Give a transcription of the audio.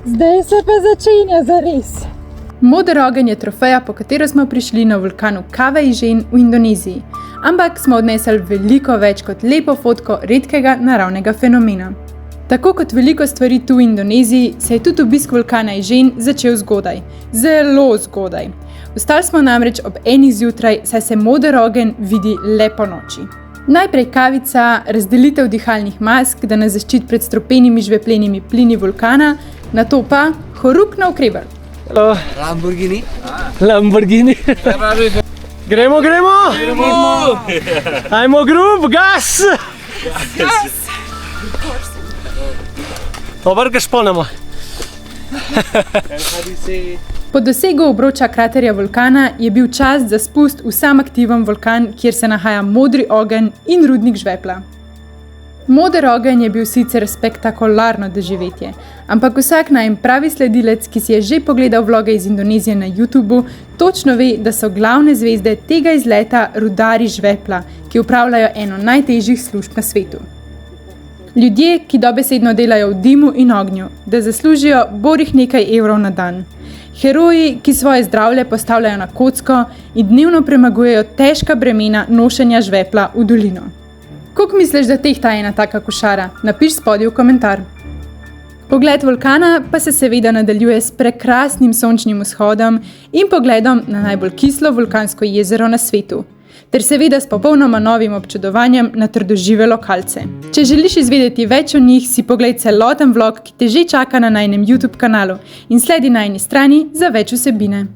Zdaj se pa začenja zares. Moder ogenj je trofeja, po katero smo prišli na vulkanu Kawaijen v Indoneziji, ampak smo odnesli veliko več kot lepo fotko redkega naravnega fenomena. Tako kot veliko stvari tu v Indoneziji, se je tudi obisk vulkana Ijen začel zgodaj. Zelo zgodaj. Vstali smo namreč ob 1 zjutraj, saj se moder ogenj vidi le po noči. Najprej kavica, razdelitev dihalnih mask, da nas zaščiti pred strupenimi žveplenimi plini vulkana, nato pa horuk na ukrebel. Lamborghini. Gremo! Ajmo grob, gas! Dobar ga šponemo. Po dosegu obroča kraterja vulkana je bil čas za spust v sam aktiven vulkan, kjer se nahaja modri ogenj in rudnik žvepla. Moder ogenj je bil sicer spektakularno doživetje, ampak vsak najem pravi sledilec, ki si je že pogledal vloge iz Indonezije na YouTubu, točno ve, da so glavne zvezde tega izleta rudarji žvepla, ki upravljajo eno najtežjih služb na svetu. Ljudje, ki dobesedno delajo v dimu in ognju, da zaslužijo borih nekaj evrov na dan. Heroji, ki svoje zdravje postavljajo na kocko in dnevno premagujejo težka bremena nošenja žvepla v dolino. Koliko misliš, da tehta ena taka košara? Napiš spodaj v komentar. Pogled vulkana pa se seveda nadaljuje s prekrasnim sončnim vzhodom in pogledom na najbolj kislo vulkansko jezero na svetu, ter seveda s popolnoma novim občudovanjem na trdožive lokalce. Če želiš izvedeti več o njih, si poglej celoten vlog, ki te že čaka na najinem YouTube kanalu in sledi najini strani za več vsebine.